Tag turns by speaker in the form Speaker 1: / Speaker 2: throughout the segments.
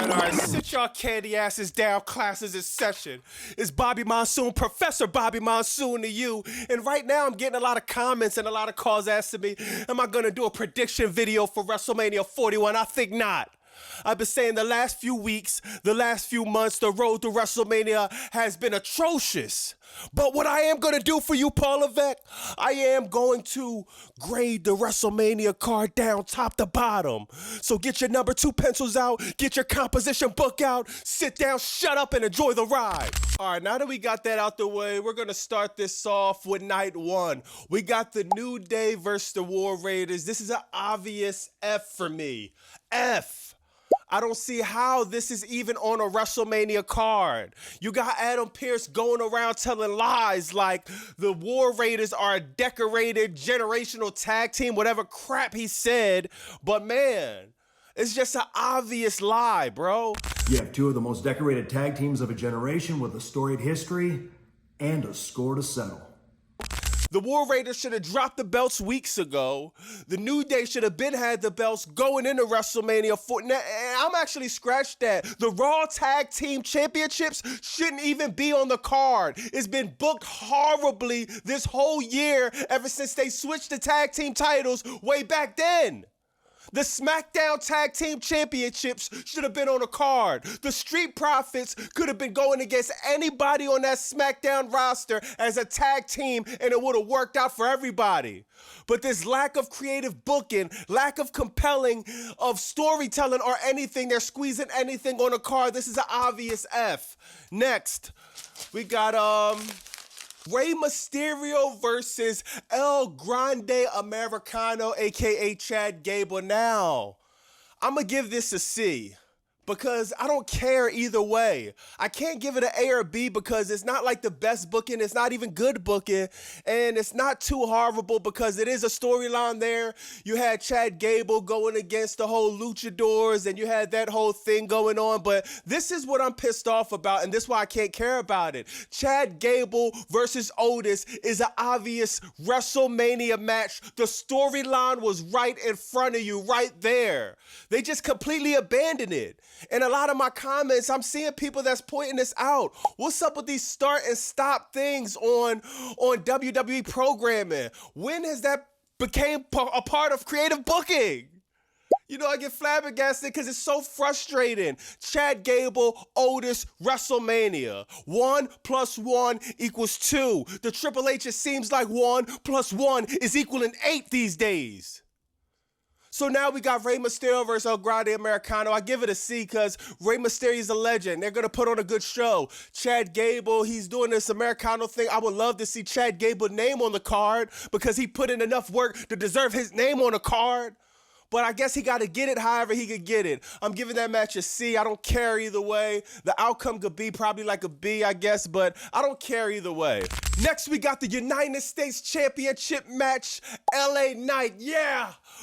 Speaker 1: Alright, sit your candy asses down, classes in session. It's Bobby Monsoon, Professor Bobby Monsoon to you. And right now I'm getting a lot of comments and a lot of calls asking me, am I gonna do a prediction video for WrestleMania 41? I think not. I've been saying the last few weeks, the last few months, the road to WrestleMania has been atrocious. But what I am going to do for you, Paul Levesque, I am going to grade the WrestleMania card down top to bottom. So get your number 2 pencils out, get your composition book out, sit down, shut up, and enjoy the ride. All right, now that we got that out the way, we're going to start this off with night 1. We got the New Day versus the War Raiders. This is an obvious F for me. F. I don't see how this is even on a WrestleMania card. You got Adam Pearce going around telling lies like the War Raiders are a decorated generational tag team, whatever crap he said. But man, it's just an obvious lie, bro.
Speaker 2: You have 2 of the most decorated tag teams of a generation with a storied history and a score to settle.
Speaker 1: The War Raiders should have dropped the belts weeks ago. The New Day should have had the belts going into WrestleMania 4. And I'm actually scratched that. The Raw Tag Team Championships shouldn't even be on the card. It's been booked horribly this whole year ever since they switched the tag team titles way back then. The SmackDown Tag Team Championships should have been on a card. The Street Profits could have been going against anybody on that SmackDown roster as a tag team, and it would have worked out for everybody. But this lack of creative booking, lack of compelling, of storytelling or anything, they're squeezing anything on a card. This is an obvious F. Next, we got, Rey Mysterio versus El Grande Americano, a.k.a. Chad Gable. Now, I'm going to give this a C because I don't care either way. I can't give it an A or B because it's not like the best booking. It's not even good booking. And it's not too horrible because it is a storyline there. You had Chad Gable going against the whole luchadors and you had that whole thing going on. But this is what I'm pissed off about, and this is why I can't care about it. Chad Gable versus Otis is an obvious WrestleMania match. The storyline was right in front of you, right there. They just completely abandoned it. And a lot of my comments, I'm seeing people that's pointing this out. What's up with these start and stop things on WWE programming? When has that became a part of creative booking? You know, I get flabbergasted because it's so frustrating. Chad Gable, Otis, WrestleMania. 1 + 1 = 2. The Triple H, it seems like 1 + 1 is equaling 8 these days. So now we got Rey Mysterio versus El Grande Americano. I give it a C because Rey Mysterio is a legend. They're going to put on a good show. Chad Gable, he's doing this Americano thing. I would love to see Chad Gable's name on the card because he put in enough work to deserve his name on the card. But I guess he got to get it however he could get it. I'm giving that match a C. I don't care either way. The outcome could be probably like a B, I guess, but I don't care either way. Next, we got the United States Championship match, LA Knight,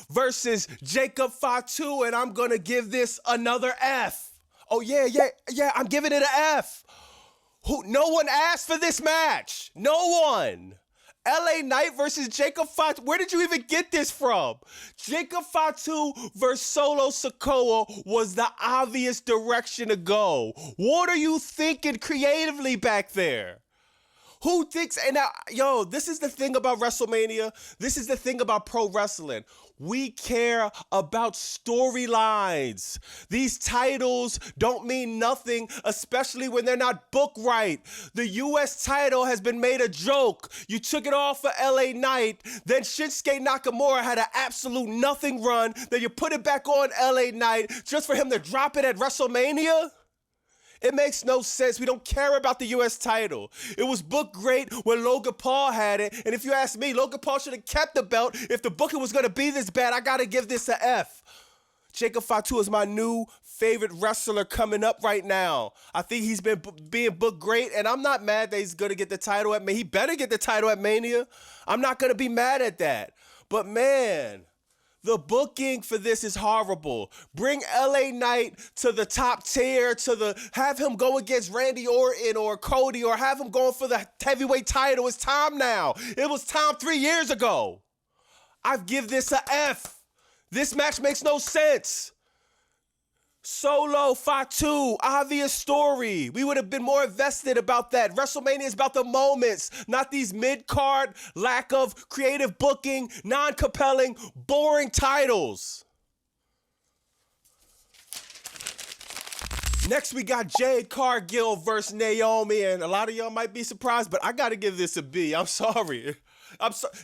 Speaker 1: versus Jacob Fatu, and I'm going to give this another F. Oh, yeah, I'm giving it an F. No one asked for this match. No one. LA Knight versus Jacob Fatu. Where did you even get this from? Jacob Fatu versus Solo Sikoa was the obvious direction to go. What are you thinking creatively back there? Who thinks, and now, yo, this is the thing about WrestleMania. This is the thing about pro wrestling. We care about storylines. These titles don't mean nothing, especially when they're not booked right. The U.S. title has been made a joke. You took it off for LA Knight, then Shinsuke Nakamura had an absolute nothing run, then you put it back on LA Knight just for him to drop it at WrestleMania? It makes no sense. We don't care about the U.S. title. It was booked great when Logan Paul had it. And if you ask me, Logan Paul should have kept the belt. If the booking was going to be this bad, I got to give this an F. Jacob Fatu is my new favorite wrestler coming up right now. I think he's been being booked great, and I'm not mad that he's going to get the title at Mania. He better get the title at Mania. I'm not going to be mad at that. But, man, the booking for this is horrible. Bring LA Knight to the top tier, have him go against Randy Orton or Cody, or have him going for the heavyweight title. It's time now. It was time 3 years ago. I give this a F. This match makes no sense. Solo, Fatu, obvious story. We would have been more invested about that. WrestleMania is about the moments, not these mid-card, lack of creative booking, non-compelling, boring titles. Next, we got Jade Cargill versus Naomi, and a lot of y'all might be surprised, but I gotta give this a B. I'm sorry.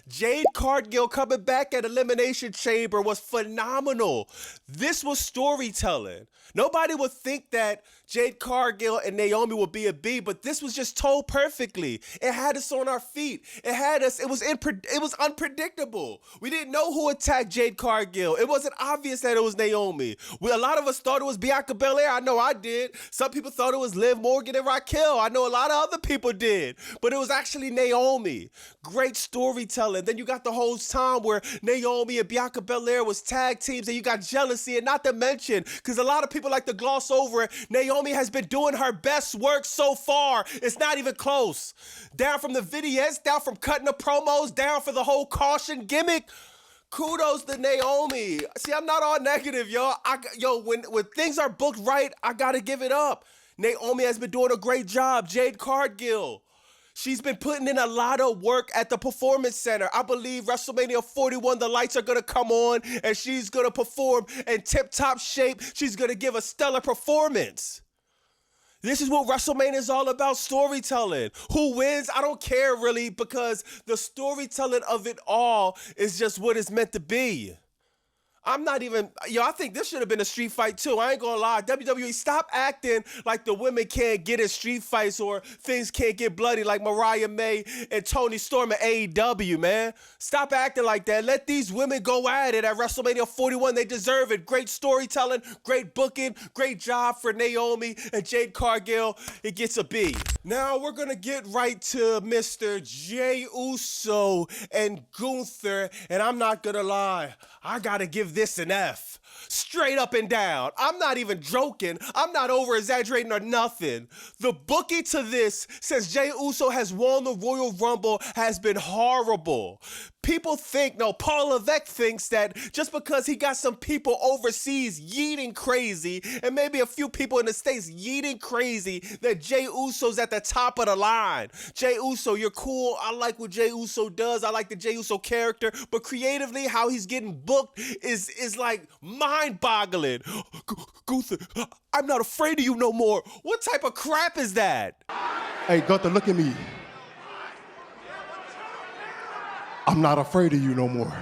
Speaker 1: Jade Cargill coming back at Elimination Chamber was phenomenal. This was storytelling. Nobody would think that Jade Cargill and Naomi would be a B, but this was just told perfectly. It had us on our feet. It was unpredictable. We didn't know who attacked Jade Cargill. It wasn't obvious that it was Naomi. A lot of us thought it was Bianca Belair. I know I did. Some people thought it was Liv Morgan and Raquel. I know a lot of other people did, but it was actually Naomi. Great storytelling. Then you got the whole time where Naomi and Bianca Belair was tag teams, and you got jealousy, and not to mention, because a lot of people like to gloss over it, Naomi has been doing her best work so far. It's not even close. Down from the vignettes, down from cutting the promos, down for the whole caution gimmick. Kudos to Naomi. See, I'm not all negative, y'all. When things are booked right, I gotta give it up. Naomi has been doing a great job. Jade Cargill. She's been putting in a lot of work at the Performance Center. I believe WrestleMania 41, the lights are going to come on, and she's going to perform in tip-top shape. She's going to give a stellar performance. This is what WrestleMania is all about, storytelling. Who wins? I don't care, really, because the storytelling of it all is just what it's meant to be. I think this should have been a street fight too. I ain't gonna lie. WWE, stop acting like the women can't get in street fights or things can't get bloody like Mariah May and Toni Storm at AEW, man. Stop acting like that. Let these women go at it at WrestleMania 41. They deserve it. Great storytelling, great booking, great job for Naomi and Jade Cargill. It gets a B. Now we're gonna get right to Mr. Jey Uso and Gunther, and I'm not gonna lie, I gotta give this an F. Straight up and down. I'm not even joking. I'm not over-exaggerating or nothing. The booking to this, since Jey Uso has won the Royal Rumble, has been horrible. People think, Paul Levesque thinks that just because he got some people overseas yeeting crazy, and maybe a few people in the States yeeting crazy, that Jey Uso's at the top of the line. Jey Uso, you're cool. I like what Jey Uso does. I like the Jey Uso character, but creatively, how he's getting booked is like mind-boggling. Gunther, I'm not afraid of you no more. What type of crap is that?
Speaker 3: Hey, Gunther, look at me. I'm not afraid of you no more.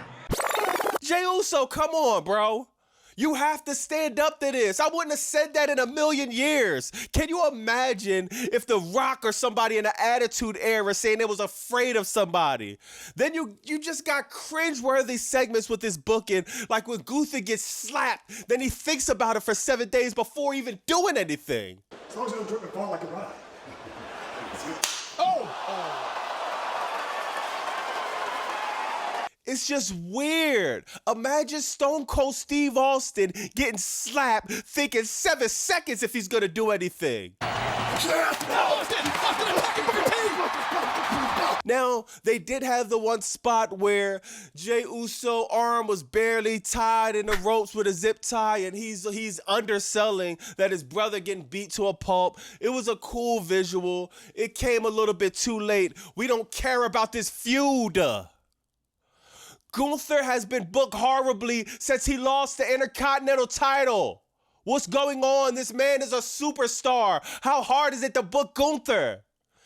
Speaker 1: Jey Uso, come on, bro. You have to stand up to this. I wouldn't have said that in a million years. Can you imagine if The Rock or somebody in the Attitude Era saying they was afraid of somebody? Then you just got cringeworthy segments with this booking, like when Gunther gets slapped, then he thinks about it for 7 days before even doing anything.
Speaker 3: As long as you don't trip and fall like a ride.
Speaker 1: It's just weird. Imagine Stone Cold Steve Austin getting slapped, thinking 7 seconds if he's gonna do anything. Now, they did have the one spot where Jey Uso's arm was barely tied in the ropes with a zip tie, and he's underselling that his brother getting beat to a pulp. It was a cool visual. It came a little bit too late. We don't care about this feud. Gunther has been booked horribly since he lost the Intercontinental title. What's going on? This man is a superstar. How hard is it to book Gunther?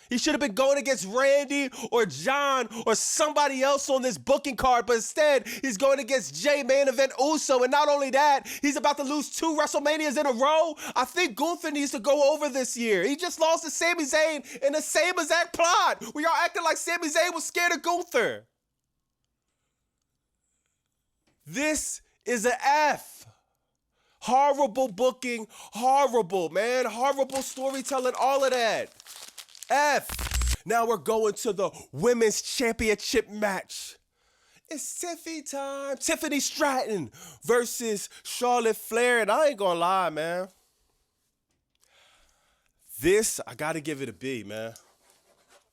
Speaker 1: He should have been going against Randy or John or somebody else on this booking card, but instead he's going against Jey main event Uso, and not only that, he's about to lose 2 WrestleManias in a row. I think Gunther needs to go over this year. He just lost to Sami Zayn in the same exact plot. We all acting like Sami Zayn was scared of Gunther. This is an F. Horrible booking, horrible, man. Horrible storytelling, all of that. F. Now we're going to the Women's Championship match. It's Tiffy time. Tiffany Stratton versus Charlotte Flair. And I ain't gonna lie, man. This, I gotta give it a B, man.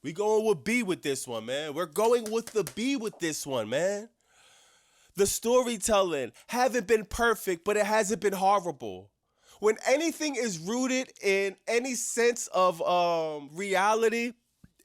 Speaker 1: We going with B with this one, man. We're going with the B with this one, man. The storytelling haven't been perfect, but it hasn't been horrible. When anything is rooted in any sense of reality,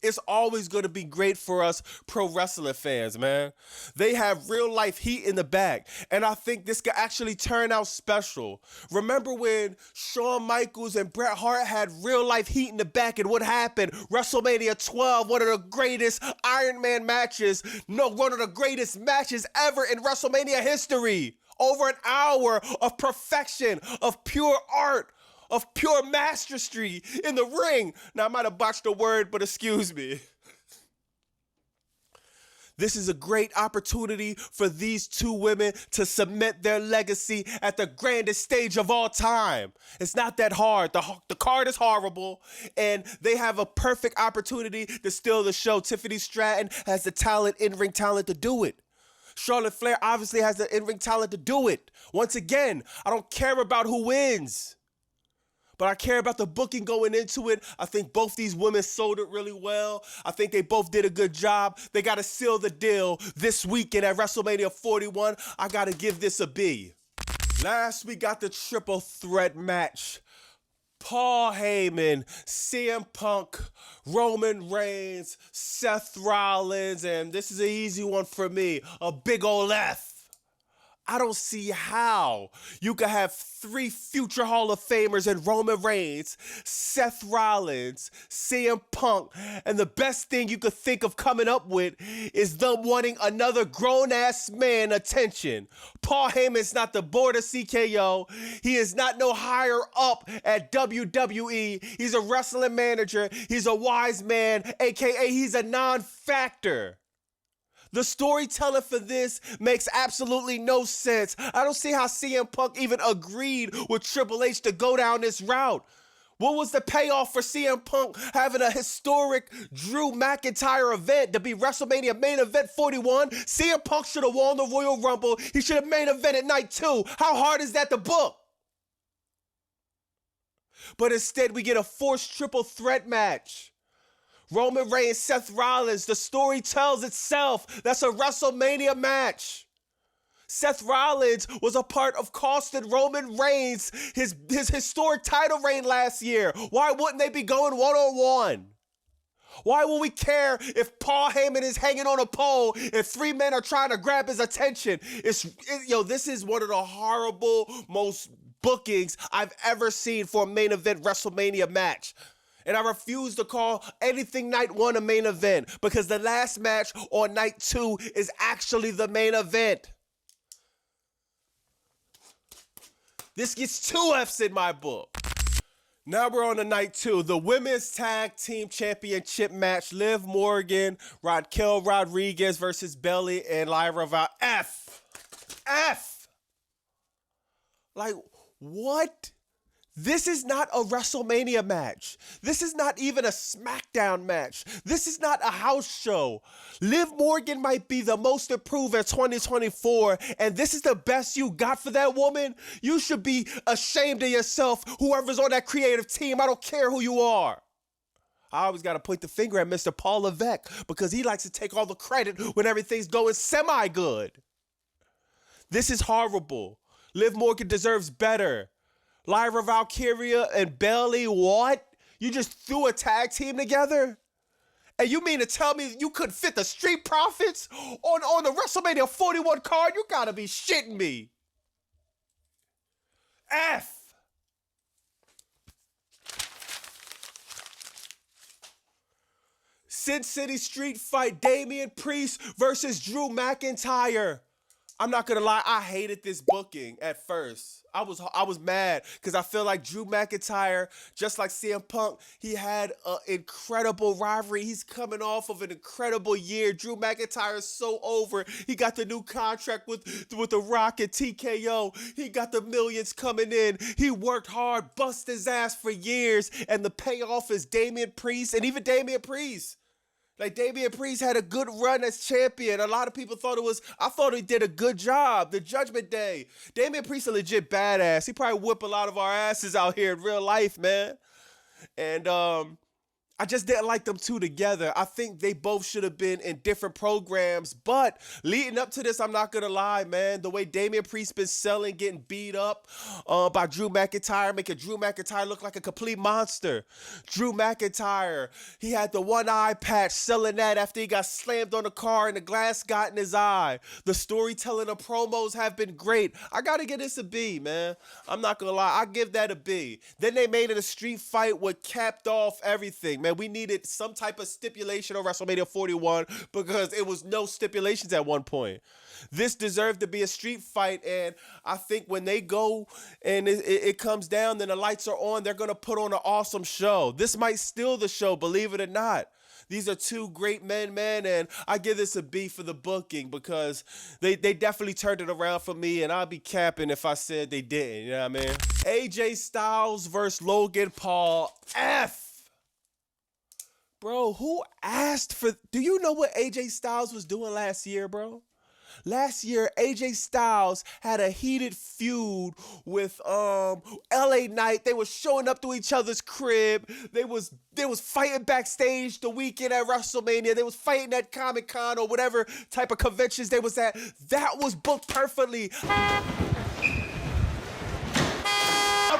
Speaker 1: it's always going to be great for us pro wrestling fans, man. They have real life heat in the back, and I think this could actually turn out special. Remember when Shawn Michaels and Bret Hart had real life heat in the back, and what happened? WrestleMania 12, one of the greatest Iron Man matches, one of the greatest matches ever in WrestleMania history. Over an hour of perfection, of pure art, of pure mastery in the ring. Now, I might have botched a word, but excuse me. This is a great opportunity for these two women to cement their legacy at the grandest stage of all time. It's not that hard. The card is horrible, and they have a perfect opportunity to steal the show. Tiffany Stratton has the talent, in-ring talent to do it. Charlotte Flair obviously has the in-ring talent to do it. Once again, I don't care about who wins, but I care about the booking going into it. I think both these women sold it really well. I think they both did a good job. They got to seal the deal this weekend at WrestleMania 41. I got to give this a B. Last, we got the triple threat match. Paul Heyman, CM Punk, Roman Reigns, Seth Rollins, and this is an easy one for me, a big ol' F. I don't see how you could have three future Hall of Famers in Roman Reigns, Seth Rollins, CM Punk, and the best thing you could think of coming up with is them wanting another grown-ass man attention. Paul Heyman's not the board of CKO. He is not no higher up at WWE. He's a wrestling manager. He's a wise man, aka he's a non-factor. The storytelling for this makes absolutely no sense. I don't see how CM Punk even agreed with Triple H to go down this route. What was the payoff for CM Punk having a historic Drew McIntyre event to be WrestleMania main event 41? CM Punk should have won the Royal Rumble. He should have main event at night 2. How hard is that to book? But instead, we get a forced triple threat match. Roman Reigns, Seth Rollins, the story tells itself. That's a WrestleMania match. Seth Rollins was a part of costing Roman Reigns his historic title reign last year. Why wouldn't they be going one-on-one? Why will we care if Paul Heyman is hanging on a pole and three men are trying to grab his attention? This is one of the horrible most bookings I've ever seen for a main event WrestleMania match. And I refuse to call anything night 1 a main event because the last match on night 2 is actually the main event. This gets 2 Fs in my book. Now we're on to night 2, the Women's Tag Team Championship match. Liv Morgan, Raquel Rodriguez versus Bayley and Lyra Valkyria. F. Like, what? This is not a WrestleMania match. This is not even a SmackDown match. This is not a house show. Liv Morgan might be the most improved at 2024, and this is the best you got for that woman? You should be ashamed of yourself, whoever's on that creative team. I don't care who you are. I always got to point the finger at Mr. Paul Levesque because he likes to take all the credit when everything's going semi-good. This is horrible. Liv Morgan deserves better. Lyra Valkyria and Bayley, what? You just threw a tag team together? And you mean to tell me you could fit the Street Profits on the WrestleMania 41 card? You gotta be shitting me. F. Sin City Street Fight, Damian Priest versus Drew McIntyre. I'm not gonna lie, I hated this booking at first. I was mad because I feel like Drew McIntyre, just like CM Punk, he had an incredible rivalry. He's coming off of an incredible year. Drew McIntyre is so over. He got the new contract with The Rock and TKO. He got the millions coming in. He worked hard, bust his ass for years, and the payoff is Damian Priest, and even Damian Priest. Like, Damian Priest had a good run as champion. A lot of people I thought he did a good job. The Judgment Day. Damian Priest a legit badass. He probably whip a lot of our asses out here in real life, man. And I I just didn't like them two together. I think they both should have been in different programs. But leading up to this, I'm not going to lie, man. The way Damian Priest been selling, getting beat up by Drew McIntyre, making Drew McIntyre look like a complete monster. Drew McIntyre, he had the one eye patch, selling that after he got slammed on the car and the glass got in his eye. The storytelling of promos have been great. I got to give this a B, man. I'm not going to lie. I give that a B. Then they made it a street fight what capped off everything, man. We needed some type of stipulation on WrestleMania 41 because it was no stipulations at one point. This deserved to be a street fight, and I think when they go and it comes down, then the lights are on, they're going to put on an awesome show. This might steal the show, believe it or not. These are two great men, man, and I give this a B for the booking because they definitely turned it around for me, and I'd be capping if I said they didn't, you know what I mean? AJ Styles versus Logan Paul, F. Bro, who asked for... Do you know what AJ Styles was doing last year, bro? Last year, AJ Styles had a heated feud with LA Knight. They were showing up to each other's crib. They was fighting backstage the weekend at WrestleMania. They was fighting at Comic-Con or whatever type of conventions they was at. That was booked perfectly.
Speaker 3: Up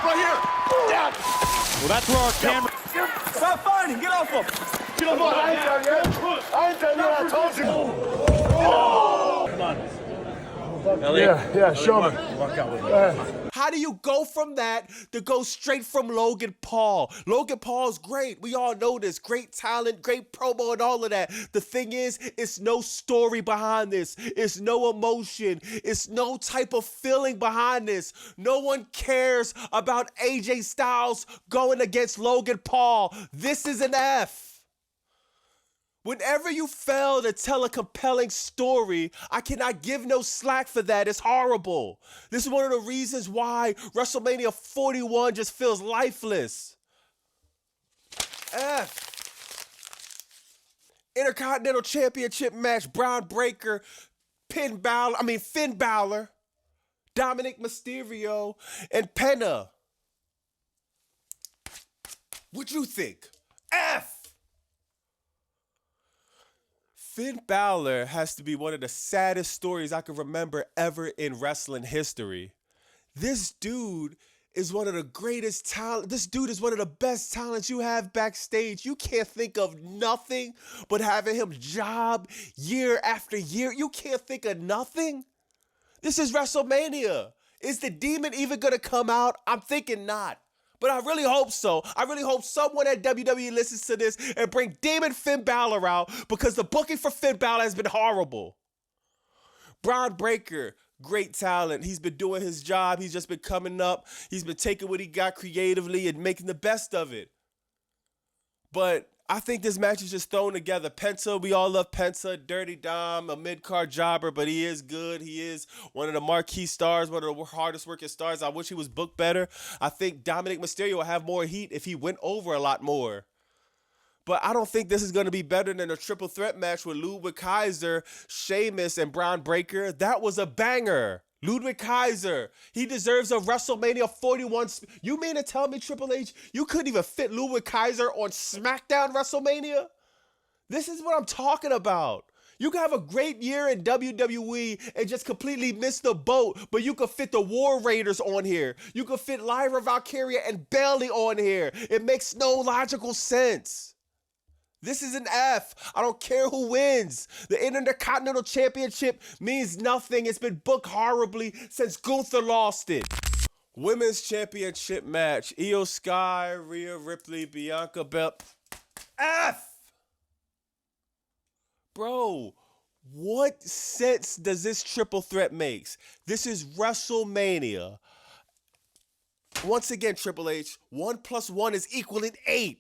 Speaker 3: right here. Down.
Speaker 4: Well, that's where our camera...
Speaker 3: Stop fighting. Get off him. Get off him. I ain't done yet. I ain't done yet. I told you. Yeah, show me.
Speaker 1: How do you go from that to go straight from Logan Paul? Logan Paul's great. We all know this. Great talent, great promo, and all of that. The thing is, it's no story behind this. It's no emotion. It's no type of feeling behind this. No one cares about AJ Styles going against Logan Paul. This is an F. Whenever you fail to tell a compelling story, I cannot give no slack for that. It's horrible. This is one of the reasons why WrestleMania 41 just feels lifeless. F. Intercontinental Championship match, Braun Breaker, Finn Balor, Dominic Mysterio, and Penta. What you think? F. Finn Balor has to be one of the saddest stories I can remember ever in wrestling history. This dude is one of the greatest talent. This dude is one of the best talents you have backstage. You can't think of nothing but having him job year after year. You can't think of nothing. This is WrestleMania. Is the demon even gonna come out? I'm thinking not. But I really hope so. I really hope someone at WWE listens to this and bring Demon Finn Balor out because the booking for Finn Balor has been horrible. Braun Breaker, great talent. He's been doing his job. He's just been coming up. He's been taking what he got creatively and making the best of it. But I think this match is just thrown together. Penta, we all love Penta, Dirty Dom, a mid-card jobber, but he is good. He is one of the marquee stars, one of the hardest working stars. I wish he was booked better. I think Dominic Mysterio will have more heat if he went over a lot more. But I don't think this is going to be better than a triple threat match with Ludwig Kaiser, Sheamus, and Braun Breaker. That was a banger. Ludwig Kaiser, he deserves a WrestleMania 41. You mean to tell me, Triple H, you couldn't even fit Ludwig Kaiser on SmackDown WrestleMania? This is what I'm talking about. You can have a great year in WWE and just completely miss the boat, but you can fit the War Raiders on here. You can fit Lyra Valkyria and Bayley on here. It makes no logical sense. This is an F. I don't care who wins. The Intercontinental Championship means nothing. It's been booked horribly since Gunther lost it. Women's Championship match. Io Sky, Rhea Ripley, Bianca Belair. F. Bro, what sense does this triple threat make? This is WrestleMania. Once again, Triple H, 1 + 1 is equaling 8.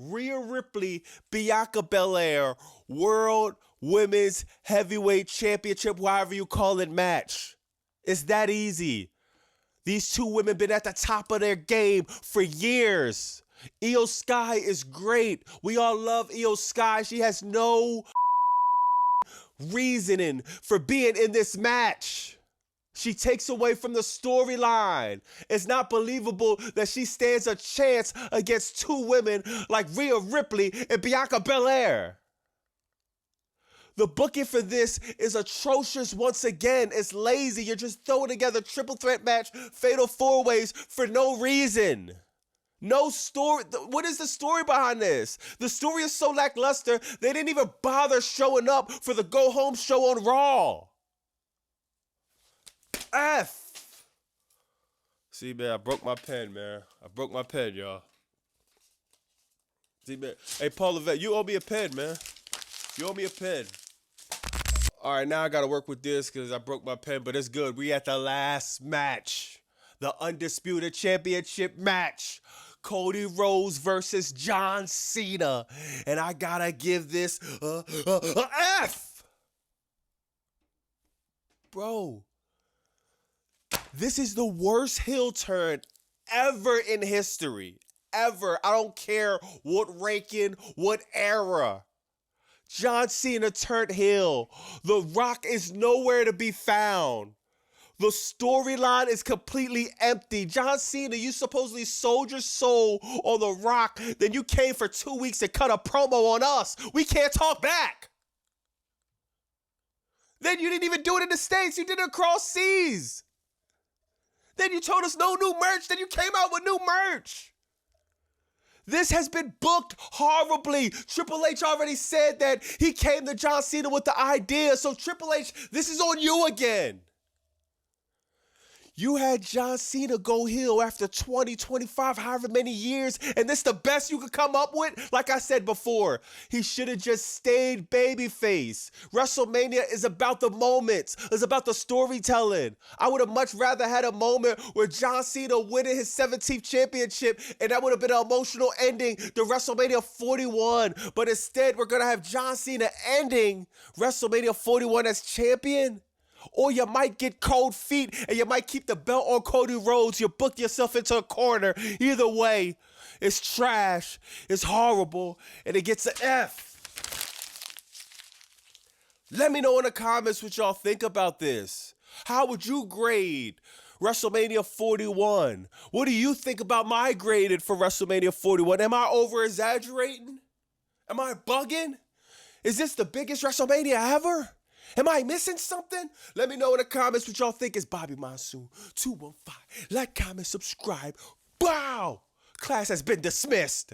Speaker 1: Rhea Ripley, Bianca Belair, World Women's Heavyweight Championship, however you call it, match. It's that easy. These two women been at the top of their game for years. Io Sky is great. We all love Io Sky. She has no reasoning for being in this match. She takes away from the storyline. It's not believable that she stands a chance against two women like Rhea Ripley and Bianca Belair. The booking for this is atrocious once again. It's lazy. You're just throwing together triple threat match, fatal four ways for no reason. No story. What is the story behind this? The story is so lackluster, they didn't even bother showing up for the go home show on Raw. F. See, man, I broke my pen, man. I broke my pen, y'all. See, man. Hey, Paul Levesque, you owe me a pen, man. You owe me a pen. All right, now I got to work with this because I broke my pen, but it's good. We at the last match. The Undisputed Championship match. Cody Rhodes versus John Cena. And I got to give this a F. Bro. This is the worst heel turn ever in history. Ever. I don't care what ranking, what era. John Cena turned heel. The Rock is nowhere to be found. The storyline is completely empty. John Cena, you supposedly sold your soul on The Rock. Then you came for 2 weeks to cut a promo on us. We can't talk back. Then you didn't even do it in the States. You did it across seas. Then you told us no new merch. Then you came out with new merch. This has been booked horribly. Triple H already said that he came to John Cena with the idea. So Triple H, this is on you again. You had John Cena go heel after 20, 25, however many years, and this the best you could come up with? Like I said before, he should have just stayed babyface. WrestleMania is about the moments. It's about the storytelling. I would have much rather had a moment where John Cena winning his 17th championship, and that would have been an emotional ending to WrestleMania 41. But instead, we're going to have John Cena ending WrestleMania 41 as champion. Or you might get cold feet and you might keep the belt on Cody Rhodes. You book yourself into a corner. Either way, it's trash, it's horrible, and it gets an F. Let me know in the comments what y'all think about this. How would you grade WrestleMania 41? What do you think about my graded for WrestleMania 41? Am I over-exaggerating? Am I bugging? Is this the biggest WrestleMania ever? Am I missing something? Let me know in the comments what y'all think. Is Bobby Monsoon 215. Like, comment, subscribe. Wow! Class has been dismissed.